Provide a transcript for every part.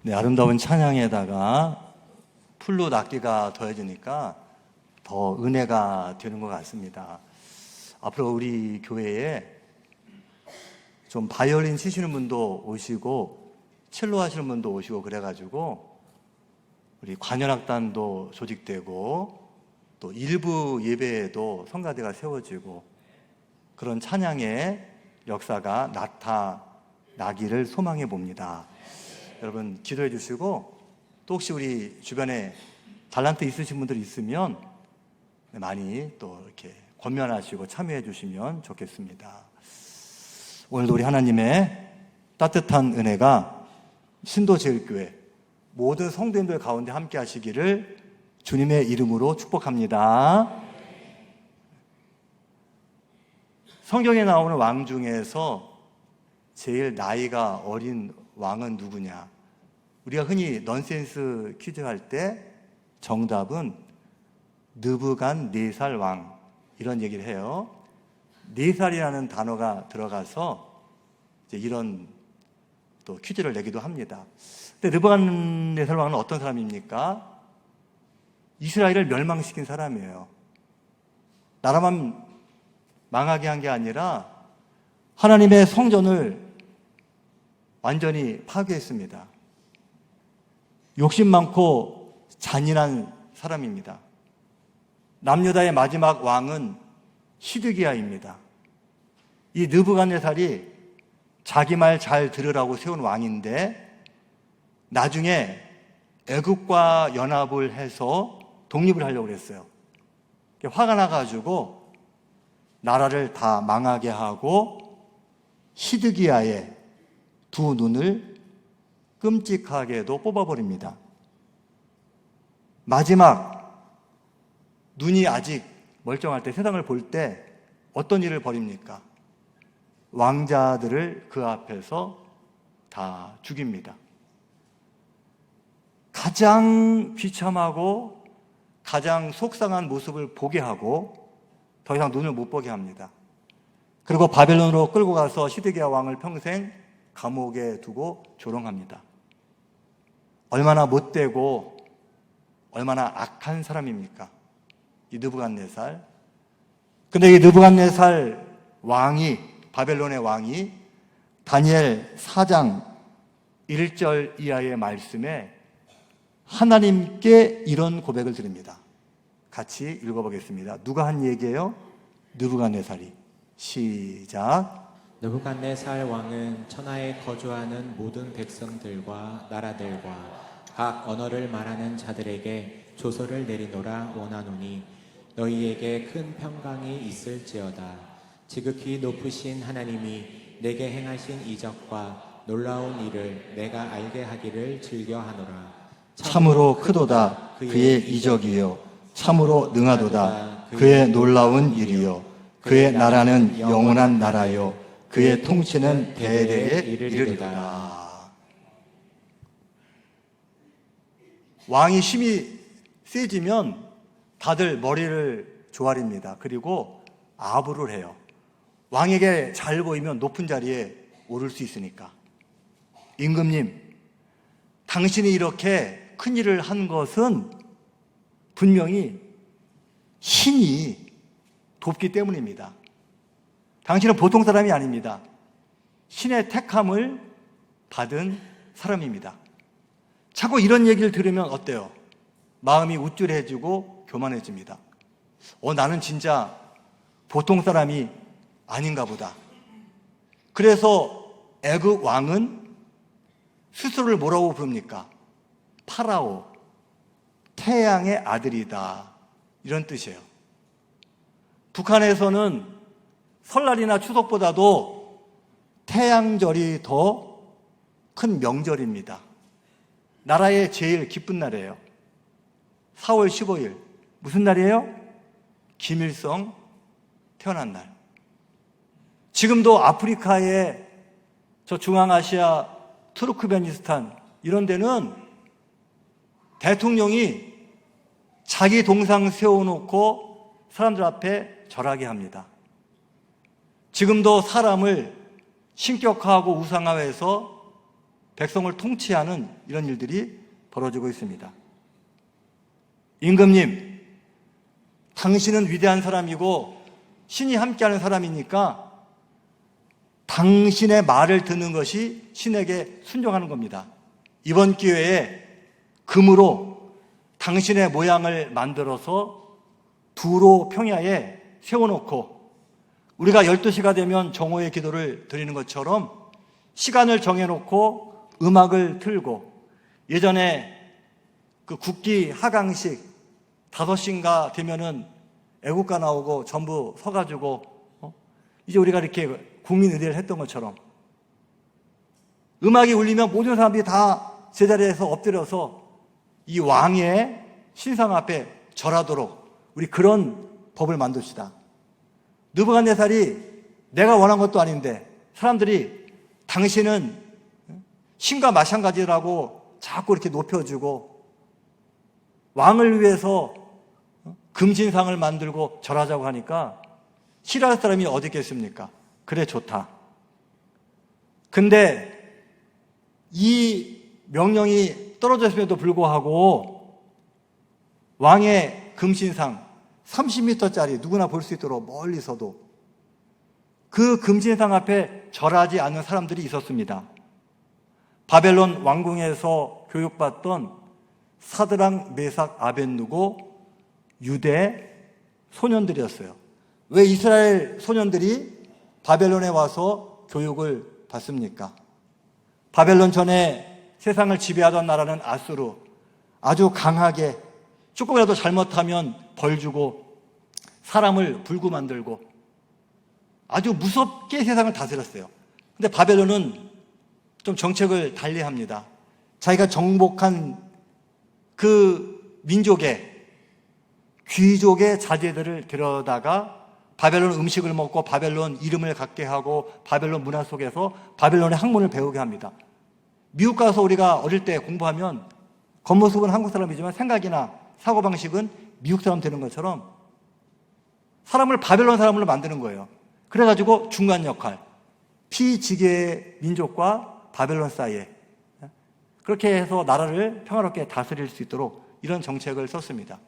네, 아름다운 찬양에다가 플룻 악기가 더해지니까 더 은혜가 되는 것 같습니다. 앞으로 우리 교회에 좀 바이올린 치시는 분도 오시고 첼로 하시는 분도 오시고 그래가지고 우리 관현악단도 조직되고 또 일부 예배에도 성가대가 세워지고 그런 찬양의 역사가 나타나기를 소망해 봅니다. 여러분 기도해 주시고 또 혹시 우리 주변에 달란트 있으신 분들 있으면 많이 또 이렇게 권면하시고 참여해 주시면 좋겠습니다. 오늘도 우리 하나님의 따뜻한 은혜가 신도제일교회 모든 성도님들 가운데 함께 하시기를 주님의 이름으로 축복합니다. 성경에 나오는 왕 중에서 제일 나이가 어린 왕은 누구냐? 우리가 흔히 넌센스 퀴즈 할 때 정답은 느부갓네살 왕 이런 얘기를 해요. 4살이라는 단어가 들어가서 이제 이런 또 퀴즈를 내기도 합니다. 근데 느부갓네살 왕은 어떤 사람입니까? 이스라엘을 멸망시킨 사람이에요. 나라만 망하게 한 게 아니라 하나님의 성전을 완전히 파괴했습니다. 욕심 많고 잔인한 사람입니다. 남유다의 마지막 왕은 시드기야입니다. 이 느부갓네살이 자기 말 잘 들으라고 세운 왕인데 나중에 애굽과 연합을 해서 독립을 하려고 했어요. 화가 나가지고 나라를 다 망하게 하고 시드기야의 두 눈을 끔찍하게도 뽑아버립니다. 마지막 눈이 아직 멀쩡할 때 세상을 볼 때 어떤 일을 벌입니까? 왕자들을 그 앞에서 다 죽입니다. 가장 비참하고 가장 속상한 모습을 보게 하고 더 이상 눈을 못 보게 합니다. 그리고 바벨론으로 끌고 가서 시드기야 왕을 평생 감옥에 두고 조롱합니다. 얼마나 못되고 얼마나 악한 사람입니까? 이 느부갓네살. 근데 이 느부갓네살 왕이, 바벨론의 왕이 다니엘 4장 1절 이하의 말씀에 하나님께 이런 고백을 드립니다. 같이 읽어보겠습니다. 누가 한 얘기예요? 느부갓네살이. 시작. 느부갓네살 왕은 천하에 거주하는 모든 백성들과 나라들과 각 언어를 말하는 자들에게 조서를 내리노라 원하노니 너희에게 큰 평강이 있을지어다. 지극히 높으신 하나님이 내게 행하신 이적과 놀라운 일을 내가 알게 하기를 즐겨하노라. 참으로 크도다 그의 이적이요 참으로 능하도다 그의 놀라운 일이요 그의 나라는 영원한 나라요 그의 통치는 대대에 이르리로다. 왕이 힘이 세지면 다들 머리를 조아립니다. 그리고 아부를 해요. 왕에게 잘 보이면 높은 자리에 오를 수 있으니까. 임금님, 당신이 이렇게 큰 일을 한 것은 분명히 신이 돕기 때문입니다. 당신은 보통 사람이 아닙니다. 신의 택함을 받은 사람입니다. 자꾸 이런 얘기를 들으면 어때요? 마음이 우쭐해지고 교만해집니다. 나는 진짜 보통 사람이 아닌가 보다. 그래서 애굽 왕은 스스로를 뭐라고 부릅니까? 파라오, 태양의 아들이다. 이런 뜻이에요. 북한에서는 설날이나 추석보다도 태양절이 더 큰 명절입니다. 나라의 제일 기쁜 날이에요. 4월 15일. 무슨 날이에요? 김일성 태어난 날. 지금도 아프리카의 저 중앙아시아, 투르크메니스탄 이런 데는 대통령이 자기 동상 세워놓고 사람들 앞에 절하게 합니다. 지금도 사람을 신격화하고 우상화해서 백성을 통치하는 이런 일들이 벌어지고 있습니다. 임금님, 당신은 위대한 사람이고 신이 함께하는 사람이니까 당신의 말을 듣는 것이 신에게 순종하는 겁니다. 이번 기회에 금으로 당신의 모양을 만들어서 두로 평야에 세워놓고 우리가 12시가 되면 정오의 기도를 드리는 것처럼 시간을 정해놓고 음악을 틀고, 예전에 그 국기 하강식 5시인가 되면은 애국가 나오고 전부 서가지고 이제 우리가 이렇게 국민의례를 했던 것처럼 음악이 울리면 모든 사람들이 다 제자리에서 엎드려서 이 왕의 신상 앞에 절하도록 우리 그런 법을 만듭시다. 느부갓네살이 내가 원한 것도 아닌데 사람들이 당신은 신과 마찬가지라고 자꾸 이렇게 높여주고 왕을 위해서 금신상을 만들고 절하자고 하니까 싫어할 사람이 어디 있겠습니까? 그래, 좋다. 근데 이 명령이 떨어졌음에도 불구하고 왕의 금신상 30m짜리 누구나 볼 수 있도록 멀리서도 그 금신상 앞에 절하지 않는 사람들이 있었습니다. 바벨론 왕궁에서 교육받던 사드랑, 메삭, 아벳느고 유대 소년들이었어요. 왜 이스라엘 소년들이 바벨론에 와서 교육을 받습니까? 바벨론 전에 세상을 지배하던 나라는 아수르, 아주 강하게 조금이라도 잘못하면 벌 주고 사람을 불구 만들고 아주 무섭게 세상을 다스렸어요. 근데 바벨론은 좀 정책을 달리합니다. 자기가 정복한 그 민족의 귀족의 자제들을 데려다가 바벨론 음식을 먹고 바벨론 이름을 갖게 하고 바벨론 문화 속에서 바벨론의 학문을 배우게 합니다. 미국 가서 우리가 어릴 때 공부하면 겉모습은 한국 사람이지만 생각이나 사고방식은 미국 사람 되는 것처럼 사람을 바벨론 사람으로 만드는 거예요. 그래가지고 중간 역할, 피지계 민족과 바벨론 사이에 그렇게 해서 나라를 평화롭게 다스릴 수 있도록 이런 정책을 썼습니다.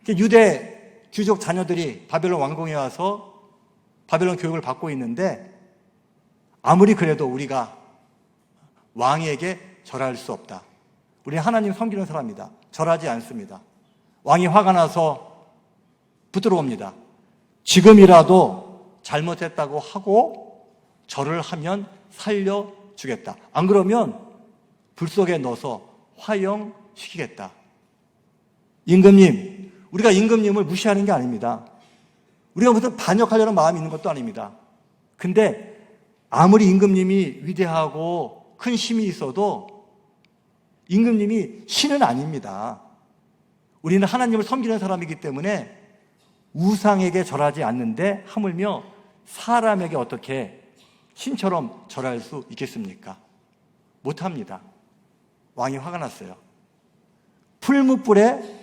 유대 귀족 자녀들이 바벨론 왕궁에 와서 바벨론 교육을 받고 있는데 아무리 그래도 우리가 왕에게 절할 수 없다. 우리는 하나님 섬기는 사람이다. 절하지 않습니다. 왕이 화가 나서 붙들어 옵니다. 지금이라도 잘못했다고 하고 절을 하면 살려주겠다. 안 그러면 불 속에 넣어서 화형시키겠다. 임금님, 우리가 임금님을 무시하는 게 아닙니다. 우리가 무슨 반역하려는 마음이 있는 것도 아닙니다. 근데 아무리 임금님이 위대하고 큰 힘이 있어도 임금님이 신은 아닙니다. 우리는 하나님을 섬기는 사람이기 때문에 우상에게 절하지 않는데 하물며 사람에게 어떻게 신처럼 절할 수 있겠습니까? 못합니다. 왕이 화가 났어요. 풀무불에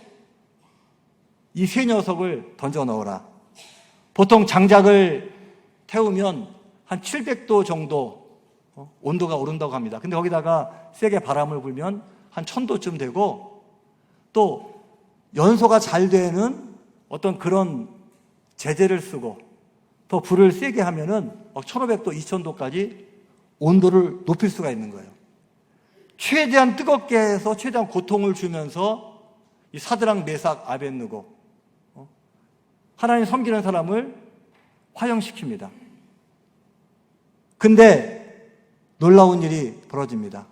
이 새 녀석을 던져 넣어라. 보통 장작을 태우면 한 700도 정도 온도가 오른다고 합니다. 근데 거기다가 세게 바람을 불면 한 1000도쯤 되고 또 연소가 잘 되는 어떤 그런 제재를 쓰고 더 불을 세게 하면은 1500도, 2000도까지 온도를 높일 수가 있는 거예요. 최대한 뜨겁게 해서 최대한 고통을 주면서 이 사드랑, 메삭, 아벳느고 하나님 섬기는 사람을 화형시킵니다. 근데 놀라운 일이 벌어집니다.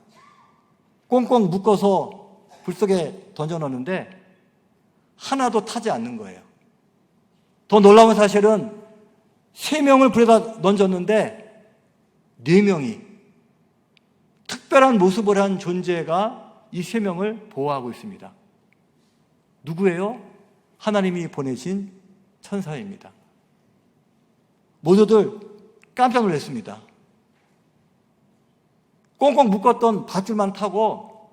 꽁꽁 묶어서 불 속에 던져 넣는데 하나도 타지 않는 거예요. 더 놀라운 사실은 3명을 불에다 던졌는데 4명이 특별한 모습을 한 존재가 이 3명을 보호하고 있습니다. 누구예요? 하나님이 보내신 천사입니다. 모두들 깜짝 놀랐습니다. 꽁꽁 묶었던 밧줄만 타고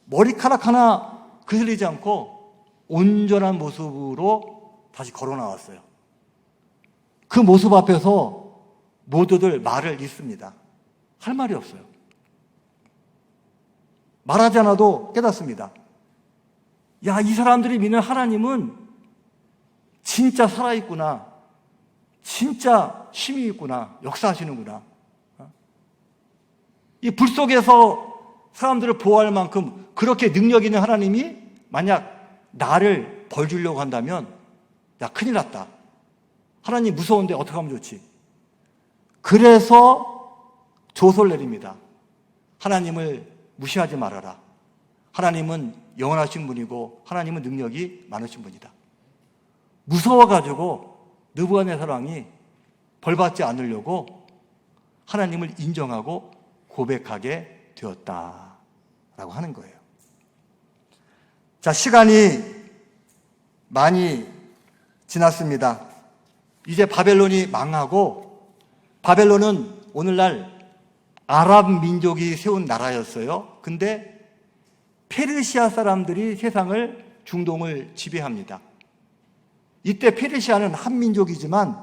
머리카락 하나 그슬리지 않고 온전한 모습으로 다시 걸어 나왔어요. 그 모습 앞에서 모두들 말을 잇습니다. 할 말이 없어요. 말하지 않아도 깨닫습니다. 야, 이 사람들이 믿는 하나님은 진짜 살아있구나. 진짜 힘이 있구나. 역사하시는구나. 이 불 속에서 사람들을 보호할 만큼 그렇게 능력 있는 하나님이 만약 나를 벌 주려고 한다면 야, 큰일 났다. 하나님 무서운데 어떻게 하면 좋지? 그래서 조소를 내립니다. 하나님을 무시하지 말아라. 하나님은 영원하신 분이고 하나님은 능력이 많으신 분이다. 무서워가지고 느부갓네살 왕이 벌받지 않으려고 하나님을 인정하고 고백하게 되었다라고 하는 거예요. 자, 시간이 많이 지났습니다. 이제 바벨론이 망하고, 바벨론은 오늘날 아랍 민족이 세운 나라였어요. 근데 페르시아 사람들이 세상을, 중동을 지배합니다. 이때 페르시아는 한 민족이지만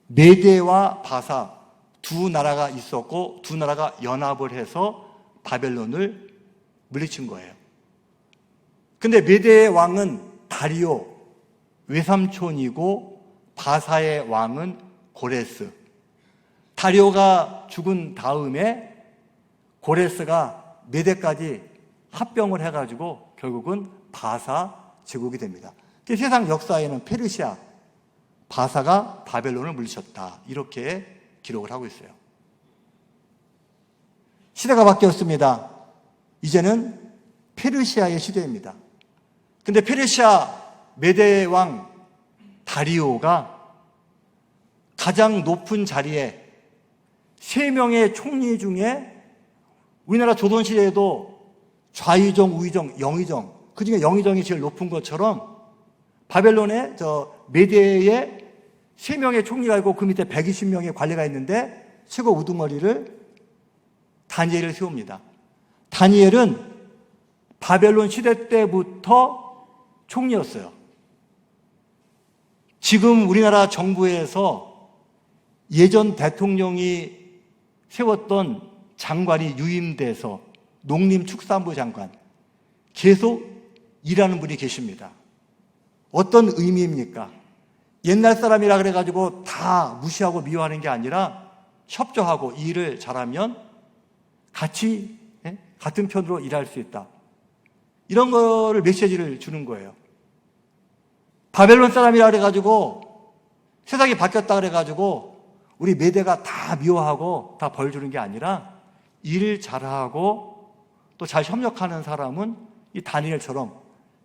메데와 바사 두 나라가 있었고 두 나라가 연합을 해서 바벨론을 물리친 거예요. 근데 메데의 왕은 다리오 외삼촌이고 바사의 왕은 고레스. 다리오가 죽은 다음에 고레스가 메데까지 합병을 해가지고 결국은 바사 제국이 됩니다. 세상 역사에는 페르시아, 바사가 바벨론을 물리쳤다, 이렇게 기록을 하고 있어요. 시대가 바뀌었습니다. 이제는 페르시아의 시대입니다. 근데 페르시아 메대 왕 다리오가 가장 높은 자리에 3명의 총리 중에 우리나라 조선시대에도 좌의정, 우의정, 영의정, 그 중에 영의정이 제일 높은 것처럼 바벨론의 메대에 3명의 총리가 있고 그 밑에 120명의 관리가 있는데 최고 우두머리를 다니엘을 세웁니다. 다니엘은 바벨론 시대 때부터 총리였어요. 지금 우리나라 정부에서 예전 대통령이 세웠던 장관이 유임돼서 농림축산부 장관 계속 일하는 분이 계십니다. 어떤 의미입니까? 옛날 사람이라 그래가지고 다 무시하고 미워하는 게 아니라 협조하고 일을 잘하면 같이 같은 편으로 일할 수 있다. 이런 거를 메시지를 주는 거예요. 바벨론 사람이라 그래가지고 세상이 바뀌었다 그래가지고 우리 메대가 다 미워하고 다 벌 주는 게 아니라 일 잘하고 또 잘 협력하는 사람은 이 다니엘처럼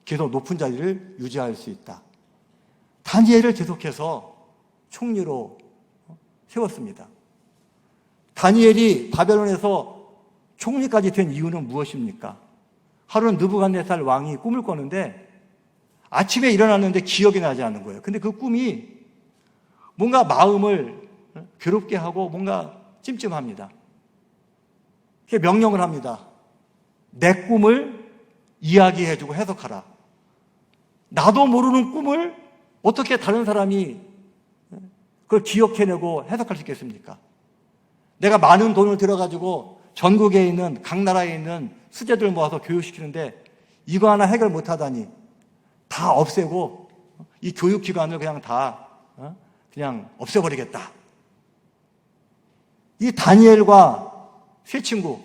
계속 높은 자리를 유지할 수 있다. 다니엘을 계속해서 총리로 세웠습니다. 다니엘이 바벨론에서 총리까지 된 이유는 무엇입니까? 하루는 느부갓네살 왕이 꿈을 꿨는데 아침에 일어났는데 기억이 나지 않는 거예요. 근데 그 꿈이 뭔가 마음을 괴롭게 하고 뭔가 찜찜합니다. 명령을 합니다. 내 꿈을 이야기해주고 해석하라. 나도 모르는 꿈을 어떻게 다른 사람이 그걸 기억해내고 해석할 수 있겠습니까? 내가 많은 돈을 들여가지고 전국에 있는 각 나라에 있는 수재들 모아서 교육시키는데 이거 하나 해결 못하다니 다 없애고 이 교육기관을 그냥 다 그냥 없애버리겠다. 이 다니엘과 세 친구,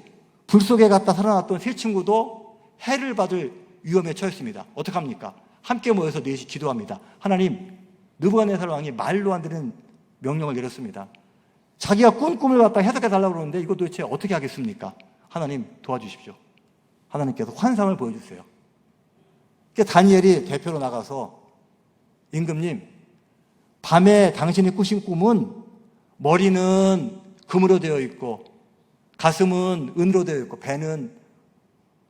불 속에 갔다 살아났던 세 친구도 해를 받을 위험에 처했습니다. 어떡합니까? 함께 모여서 4시 기도합니다. 하나님, 느부갓네살 왕이 말로 안 되는 명령을 내렸습니다. 자기가 꾼 꿈을 갖다 해석해 달라고 그러는데 이거 도대체 어떻게 하겠습니까? 하나님 도와주십시오. 하나님께서 환상을 보여주세요. 다니엘이 대표로 나가서 임금님, 밤에 당신이 꾸신 꿈은 머리는 금으로 되어 있고 가슴은 은으로 되어 있고 배는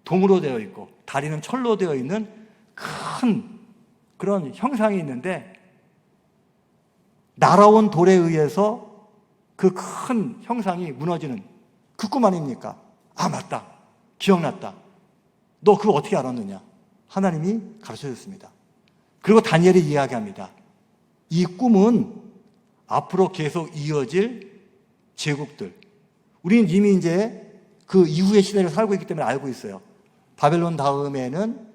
동으로 되어 있고 다리는 철로 되어 있는 큰 그런 형상이 있는데 날아온 돌에 의해서 그 큰 형상이 무너지는 그 꿈 아닙니까? 아, 맞다. 기억났다. 너 그거 어떻게 알았느냐? 하나님이 가르쳐줬습니다. 그리고 다니엘이 이야기합니다. 이 꿈은 앞으로 계속 이어질 제국들. 우리는 이미 이제 그 이후의 시대를 살고 있기 때문에 알고 있어요. 바벨론 다음에는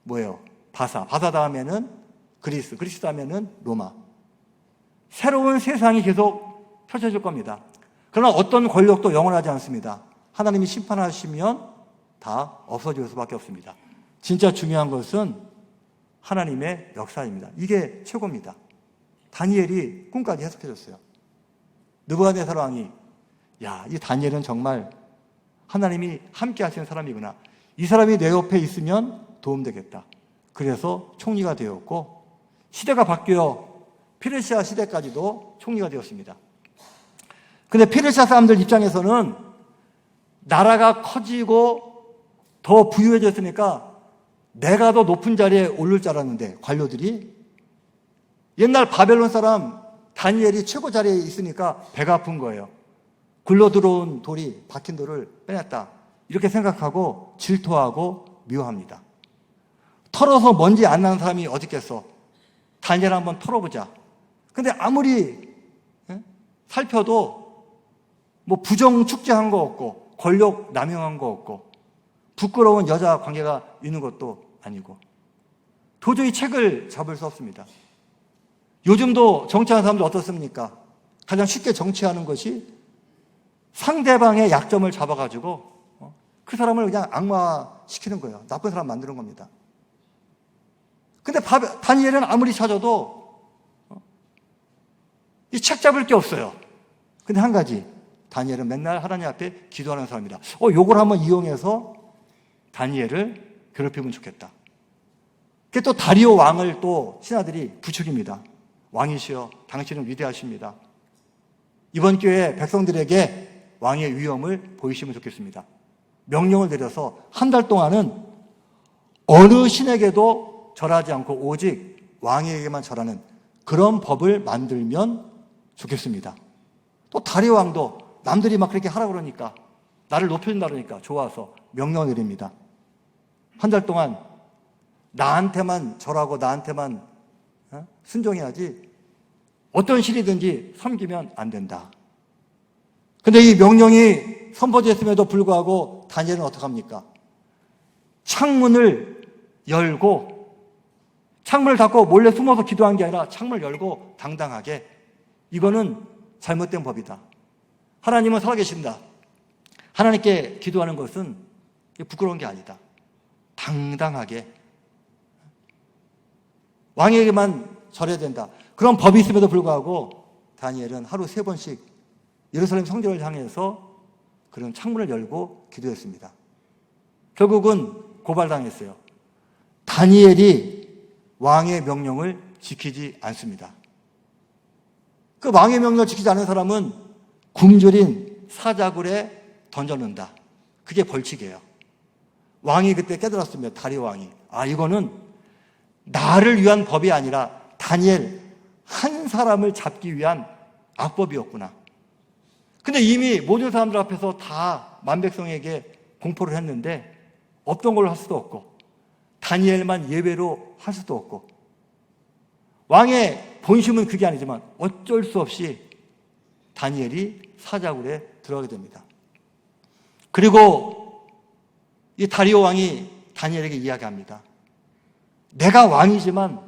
뭐예요? 바사 다음에는 그리스 다음에는 로마. 새로운 세상이 계속 펼쳐질 겁니다. 그러나 어떤 권력도 영원하지 않습니다. 하나님이 심판하시면 다 없어질 수밖에 없습니다. 진짜 중요한 것은 하나님의 역사입니다. 이게 최고입니다. 다니엘이 꿈까지 해석해줬어요. 느부갓네살 왕이 이 다니엘은 정말 하나님이 함께 하시는 사람이구나. 이 사람이 내 옆에 있으면 도움되겠다. 그래서 총리가 되었고 시대가 바뀌어 페르시아 시대까지도 총리가 되었습니다. 근데 페르시아 사람들 입장에서는 나라가 커지고 더 부유해졌으니까 내가 더 높은 자리에 오를 줄 알았는데 관료들이 옛날 바벨론 사람 다니엘이 최고 자리에 있으니까 배가 아픈 거예요. 굴러 들어온 돌이 박힌 돌을 빼냈다. 이렇게 생각하고 질투하고 미워합니다. 털어서 먼지 안 나는 사람이 어디 있겠어. 다니엘 한번 털어보자. 근데 아무리 살펴도 뭐 부정 축제한 거 없고 권력 남용한 거 없고 부끄러운 여자 관계가 있는 것도 아니고 도저히 책을 잡을 수 없습니다. 요즘도 정치하는 사람들 어떻습니까? 가장 쉽게 정치하는 것이 상대방의 약점을 잡아가지고 그 사람을 그냥 악마시키는 거예요. 나쁜 사람 만드는 겁니다. 근데 다니엘은 아무리 찾아도 이 책 잡을 게 없어요. 근데 한 가지, 다니엘은 맨날 하나님 앞에 기도하는 사람이다. 요걸 한번 이용해서 다니엘을 괴롭히면 좋겠다. 그게 또 다리오 왕을 또 신하들이 부추깁니다. 왕이시여, 당신은 위대하십니다. 이번 기회에 백성들에게 왕의 위엄을 보이시면 좋겠습니다. 명령을 내려서 한 달 동안은 어느 신에게도 절하지 않고 오직 왕에게만 절하는 그런 법을 만들면 좋겠습니다. 또 다리오 왕도 남들이 막 그렇게 하라고 그러니까 나를 높여준다 그러니까 좋아서 명령을 내립니다. 한 달 동안 나한테만 절하고 나한테만 순종해야지 어떤 신이든지 섬기면 안 된다. 근데 이 명령이 선포됐음에도 불구하고 다니엘은 어떡합니까? 창문을 열고 창문을 닫고 몰래 숨어서 기도한 게 아니라 창문을 열고 당당하게 이거는 잘못된 법이다. 하나님은 살아계신다. 하나님께 기도하는 것은 부끄러운 게 아니다. 당당하게 왕에게만 절해야 된다. 그런 법이 있음에도 불구하고 다니엘은 하루 3번씩 예루살렘 성전을 향해서 그런 창문을 열고 기도했습니다. 결국은 고발당했어요. 다니엘이 왕의 명령을 지키지 않습니다. 그 왕의 명령을 지키지 않은 사람은 굶주린 사자굴에 던져놓는다. 그게 벌칙이에요. 왕이 그때 깨달았습니다. 다리오 왕이. 이거는 나를 위한 법이 아니라 다니엘 한 사람을 잡기 위한 악법이었구나. 근데 이미 모든 사람들 앞에서 다 만백성에게 공포를 했는데 없던 걸로 할 수도 없고 다니엘만 예외로 할 수도 없고 왕의 본심은 그게 아니지만 어쩔 수 없이 다니엘이 사자굴에 들어가게 됩니다. 그리고 이 다리오 왕이 다니엘에게 이야기합니다. 내가 왕이지만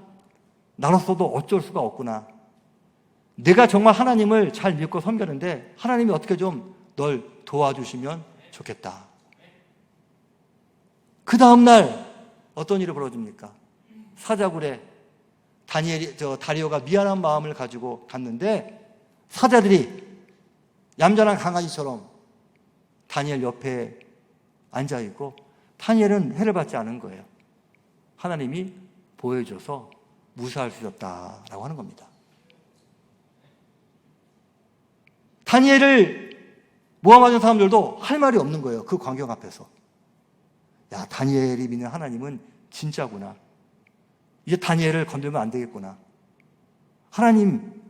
나로서도 어쩔 수가 없구나. 내가 정말 하나님을 잘 믿고 섬겼는데 하나님이 어떻게 좀 널 도와주시면 좋겠다. 그 다음날 어떤 일이 벌어집니까? 사자굴에 다리오가 미안한 마음을 가지고 갔는데 사자들이 얌전한 강아지처럼 다니엘 옆에 앉아있고 다니엘은 해를 받지 않은 거예요. 하나님이 보여줘서 무사할 수 있었다라고 하는 겁니다. 다니엘을 모함하는 사람들도 할 말이 없는 거예요. 그 광경 앞에서. 야, 다니엘이 믿는 하나님은 진짜구나. 이제 다니엘을 건들면 안 되겠구나. 하나님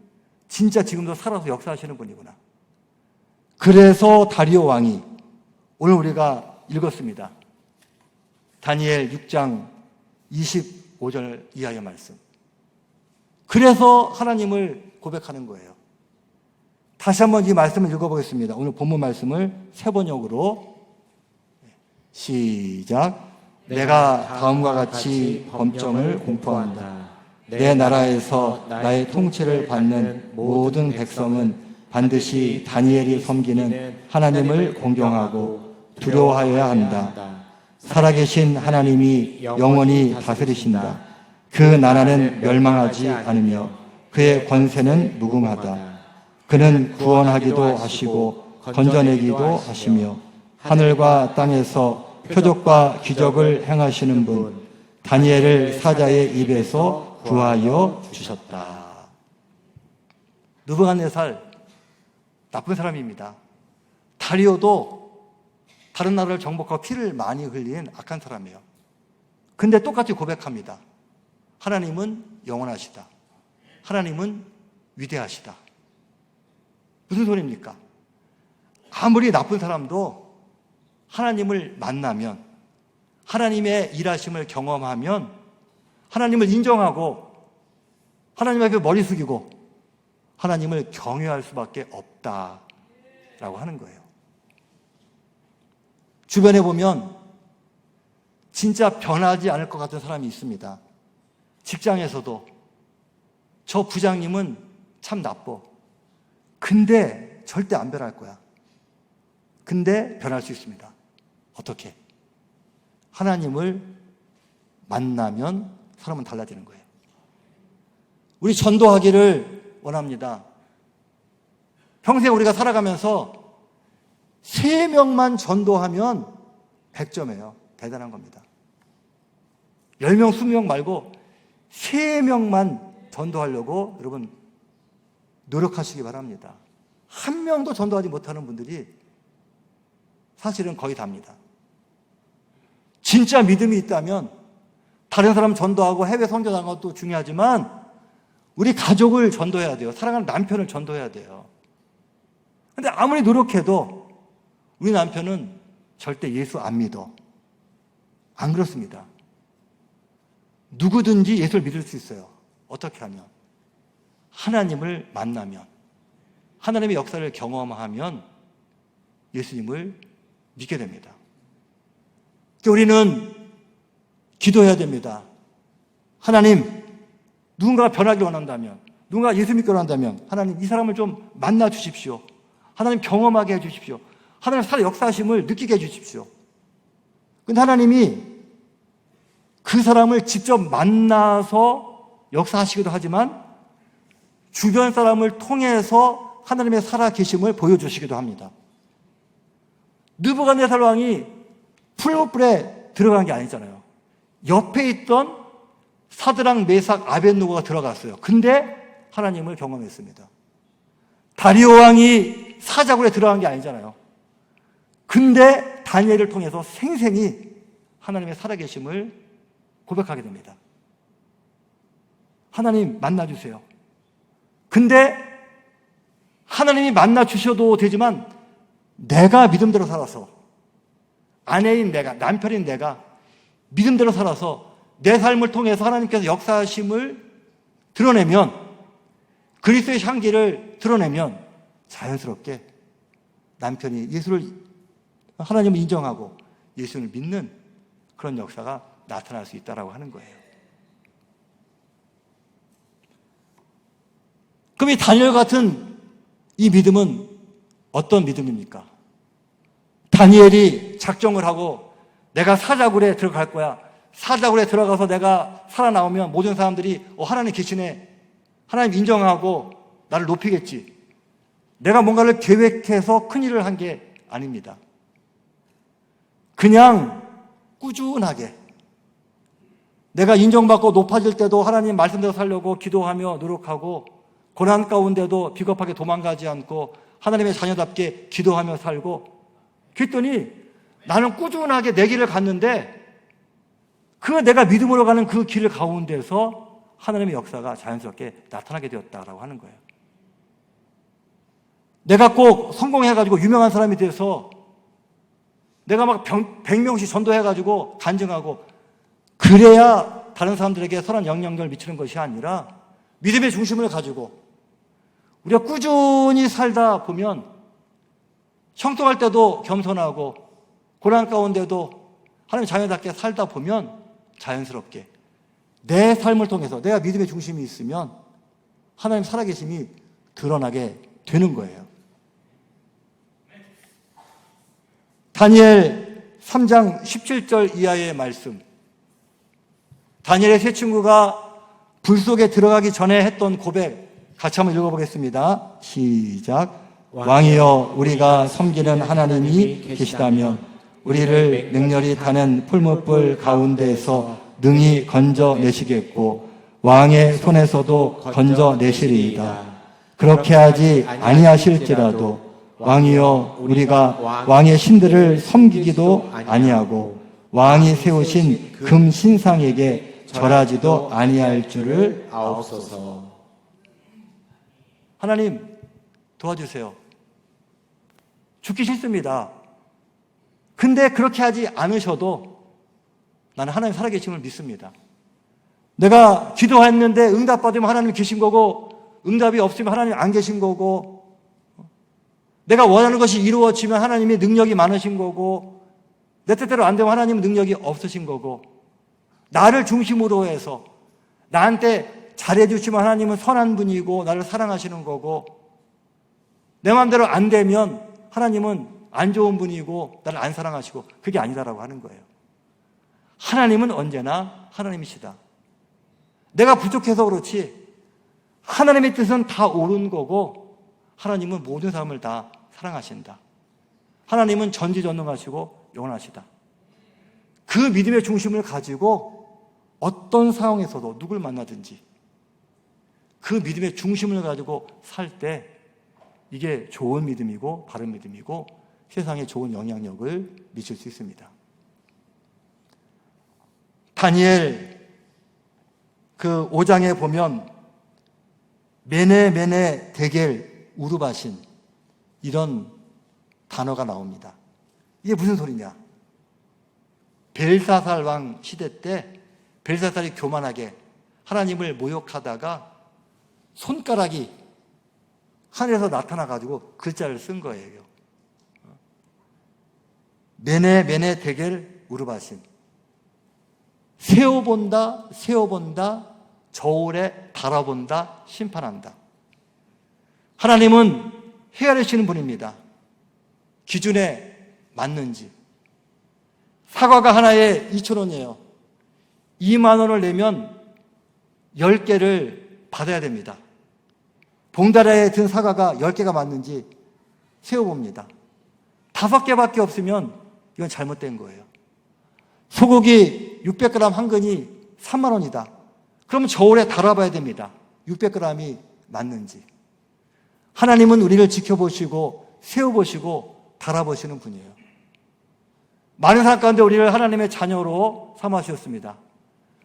진짜 지금도 살아서 역사하시는 분이구나. 그래서 다리오 왕이 오늘 우리가 읽었습니다. 다니엘 6장 25절 이하의 말씀. 그래서 하나님을 고백하는 거예요. 다시 한번 이 말씀을 읽어보겠습니다. 오늘 본문 말씀을 세 번역으로 시작. 내가 다음과 같이 법정을 공포한다. 내 나라에서 나의 통치를 받는 모든 백성은 반드시 다니엘이 섬기는 하나님을 공경하고 두려워하여야 한다. 살아계신 하나님이 영원히 다스리신다. 그 나라는 멸망하지 않으며 그의 권세는 무궁하다. 그는 구원하기도 하시고 건져내기도 하시며 하늘과 땅에서 표적과 기적을 행하시는 분, 다니엘을 사자의 입에서 구하여 주셨다. 느부갓네살 나쁜 사람입니다. 다리오도 다른 나라를 정복하고 피를 많이 흘린 악한 사람이에요. 근데 똑같이 고백합니다. 하나님은 영원하시다. 하나님은 위대하시다. 무슨 소리입니까? 아무리 나쁜 사람도 하나님을 만나면, 하나님의 일하심을 경험하면 하나님을 인정하고 하나님 앞에 머리 숙이고 하나님을 경외할 수밖에 없다라고 하는 거예요. 주변에 보면 진짜 변하지 않을 것 같은 사람이 있습니다. 직장에서도 저 부장님은 참 나빠. 근데 절대 안 변할 거야. 근데 변할 수 있습니다. 어떻게? 하나님을 만나면 사람은 달라지는 거예요. 우리 전도하기를 원합니다. 평생 우리가 살아가면서 3명만 전도하면 100점이에요. 대단한 겁니다. 10명, 20명 말고 3명만 전도하려고 여러분 노력하시기 바랍니다. 1명도 전도하지 못하는 분들이 사실은 거의 다입니다. 진짜 믿음이 있다면 다른 사람 전도하고 해외 선교하는 것도 중요하지만 우리 가족을 전도해야 돼요. 사랑하는 남편을 전도해야 돼요. 근데 아무리 노력해도 우리 남편은 절대 예수 안 믿어. 안 그렇습니다. 누구든지 예수를 믿을 수 있어요. 어떻게 하면? 하나님을 만나면, 하나님의 역사를 경험하면 예수님을 믿게 됩니다. 우리는 기도해야 됩니다. 하나님, 누군가가 변하길 원한다면, 누군가 예수 믿기를 원한다면 하나님 이 사람을 좀 만나 주십시오. 하나님 경험하게 해주십시오. 하나님 살아 역사하심을 느끼게 해주십시오. 근데 하나님이 그 사람을 직접 만나서 역사하시기도 하지만 주변 사람을 통해서 하나님의 살아계심을 보여주시기도 합니다. 느부갓네살 왕이 풀무불에 들어간 게 아니잖아요. 옆에 있던 사드락, 메삭, 아벳느고가 들어갔어요. 근데 하나님을 경험했습니다. 다리오 왕이 사자굴에 들어간 게 아니잖아요. 근데 다니엘을 통해서 생생히 하나님의 살아계심을 고백하게 됩니다. 하나님 만나주세요. 근데 하나님이 만나주셔도 되지만 내가 믿음대로 살아서, 아내인 내가, 남편인 내가 믿음대로 살아서 내 삶을 통해서 하나님께서 역사하심을 드러내면, 그리스도의 향기를 드러내면 자연스럽게 남편이 하나님을 인정하고 예수를 믿는 그런 역사가 나타날 수 있다고 하는 거예요. 그럼 이 다니엘 같은 이 믿음은 어떤 믿음입니까? 다니엘이 작정을 하고 내가 사자굴에 들어갈 거야. 사자굴에 들어가서 내가 살아나오면 모든 사람들이 하나님 계시네. 하나님 인정하고 나를 높이겠지. 내가 뭔가를 계획해서 큰일을 한 게 아닙니다. 그냥 꾸준하게 내가 인정받고 높아질 때도 하나님 말씀대로 살려고 기도하며 노력하고, 고난 가운데도 비겁하게 도망가지 않고 하나님의 자녀답게 기도하며 살고, 그랬더니 나는 꾸준하게 내 길을 갔는데 내가 믿음으로 가는 그 길 가운데서 하나님의 역사가 자연스럽게 나타나게 되었다라고 하는 거예요. 내가 꼭 성공해가지고 유명한 사람이 돼서 내가 막 100명씩 전도해가지고 간증하고 그래야 다른 사람들에게 선한 영향력을 미치는 것이 아니라 믿음의 중심을 가지고 우리가 꾸준히 살다 보면 형통할 때도 겸손하고 고난 가운데도 하나님 자녀답게 살다 보면 자연스럽게 내 삶을 통해서 내가 믿음의 중심이 있으면 하나님 살아계심이 드러나게 되는 거예요. 다니엘 3장 17절 이하의 말씀. 다니엘의 세 친구가 불 속에 들어가기 전에 했던 고백 같이 한번 읽어보겠습니다. 시작. 왕이여, 우리가 섬기는 하나님이 계시다면 우리를 맹렬히 타는 풀무불 가운데에서 능히 건져내시겠고 왕의 손에서도 건져내시리이다. 그렇게 하지 아니하실지라도 왕이여, 우리가 왕의 신들을 섬기기도 아니하고 왕이 세우신 금 신상에게 절하지도 아니할 줄을 아옵소서. 하나님 도와주세요. 죽기 싫습니다. 근데 그렇게 하지 않으셔도 나는 하나님 살아계심을 믿습니다. 내가 기도했는데 응답받으면 하나님 계신 거고, 응답이 없으면 하나님 안 계신 거고, 내가 원하는 것이 이루어지면 하나님이 능력이 많으신 거고, 내 뜻대로 안 되면 하나님은 능력이 없으신 거고, 나를 중심으로 해서 나한테 잘해주시면 하나님은 선한 분이고 나를 사랑하시는 거고, 내 마음대로 안 되면 하나님은 안 좋은 분이고 나를 안 사랑하시고, 그게 아니다라고 하는 거예요. 하나님은 언제나 하나님이시다. 내가 부족해서 그렇지 하나님의 뜻은 다 옳은 거고, 하나님은 모든 사람을 다 사랑하신다. 하나님은 전지전능하시고 영원하시다. 그 믿음의 중심을 가지고 어떤 상황에서도 누굴 만나든지 그 믿음의 중심을 가지고 살 때 이게 좋은 믿음이고 바른 믿음이고 세상에 좋은 영향력을 미칠 수 있습니다. 다니엘 그 5장에 보면 메네 데겔 우르바신 이런 단어가 나옵니다. 이게 무슨 소리냐? 벨사살 왕 시대 때 벨사살이 교만하게 하나님을 모욕하다가 손가락이 하늘에서 나타나가지고 글자를 쓴 거예요. 메네 데겔 우르바신. 세어본다, 저울에 달아본다, 심판한다. 하나님은 헤아리시는 분입니다. 기준에 맞는지. 사과가 하나에 2,000원이에요. 2만 원을 내면 10개를 받아야 됩니다. 봉다리에 든 사과가 10개가 맞는지 세어봅니다. 5개밖에 없으면 이건 잘못된 거예요. 소고기 600g 한 근이 3만 원이다. 그러면 저울에 달아봐야 됩니다. 600g이 맞는지. 하나님은 우리를 지켜보시고 세워보시고 달아보시는 분이에요. 많은 사람 가운데 우리를 하나님의 자녀로 삼아주셨습니다.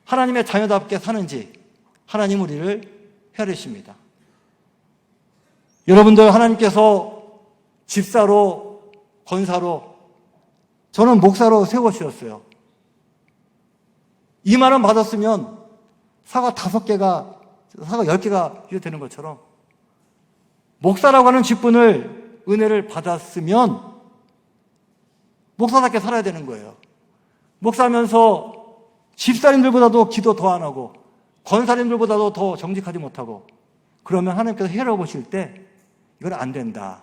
하나님의 자녀답게 사는지 하나님 우리를 헤아리십니다. 여러분들 하나님께서 집사로, 권사로, 저는 목사로 세워주셨어요. 2만 원 받았으면 사과 10개가 되는 것처럼 목사라고 하는 직분을, 은혜를 받았으면 목사답게 살아야 되는 거예요. 목사하면서 집사님들보다도 기도 더 안 하고 권사님들보다도 더 정직하지 못하고 그러면 하나님께서 헤아려보실 때 이건 안 된다.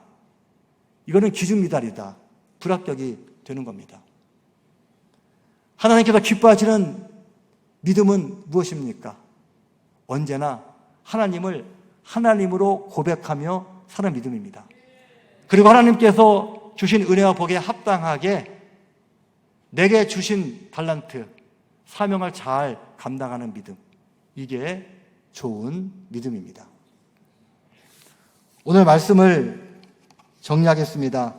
이거는 기준 미달이다. 불합격이 되는 겁니다. 하나님께서 기뻐하시는 믿음은 무엇입니까? 언제나 하나님을 하나님으로 고백하며 사는 믿음입니다. 그리고 하나님께서 주신 은혜와 복에 합당하게 내게 주신 달란트, 사명을 잘 감당하는 믿음. 이게 좋은 믿음입니다. 오늘 말씀을 정리하겠습니다.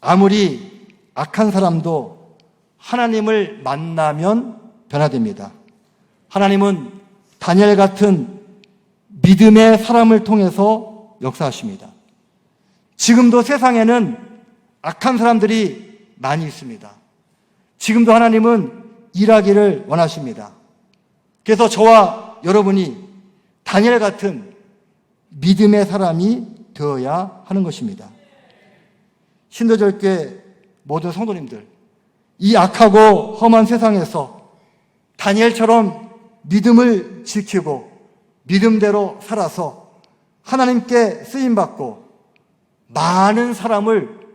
아무리 악한 사람도 하나님을 만나면 변화됩니다. 하나님은 다니엘 같은 믿음의 사람을 통해서 역사하십니다. 지금도 세상에는 악한 사람들이 많이 있습니다. 지금도 하나님은 일하기를 원하십니다. 그래서 저와 여러분이 다니엘 같은 믿음의 사람이 되어야 하는 것입니다. 신도절교회 모든 성도님들, 이 악하고 험한 세상에서 다니엘처럼 믿음을 지키고 믿음대로 살아서 하나님께 쓰임받고 많은 사람을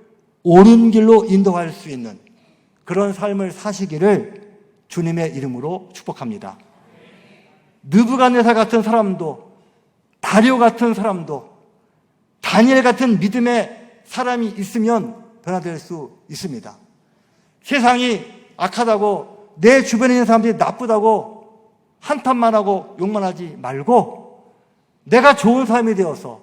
옳은 길로 인도할 수 있는 그런 삶을 사시기를 주님의 이름으로 축복합니다. 느부갓네살 같은 사람도, 다리오 같은 사람도, 다니엘 같은 믿음의 사람이 있으면 변화될 수 있습니다. 세상이 악하다고, 내 주변에 있는 사람들이 나쁘다고 한탄만 하고 욕만 하지 말고 내가 좋은 사람이 되어서,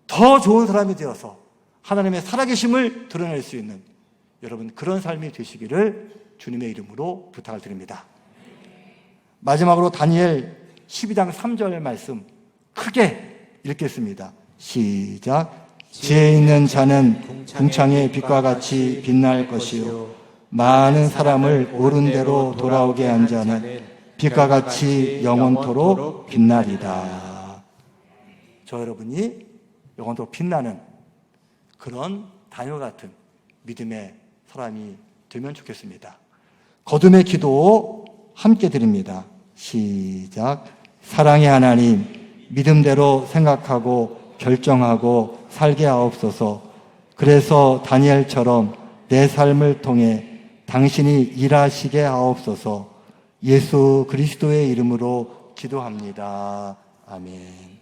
더 좋은 사람이 되어서 하나님의 살아계심을 드러낼 수 있는 여러분 그런 삶이 되시기를 주님의 이름으로 부탁을 드립니다. 마지막으로 다니엘 12장 3절 말씀 크게 읽겠습니다. 시작. 지혜 있는 자는 궁창의 빛과 같이 빛날 것이요 많은 사람을 옳은 대로 돌아오게 한 자는 빛과 같이 영원토록 빛나리다. 저 여러분이 영원토록 빛나는 그런 다니엘 같은 믿음의 사람이 되면 좋겠습니다. 거듭의 기도 함께 드립니다. 시작. 사랑의 하나님, 믿음대로 생각하고 결정하고 살게 하옵소서. 그래서 다니엘처럼 내 삶을 통해 당신이 일하시게 하옵소서. 예수 그리스도의 이름으로 기도합니다. 아멘.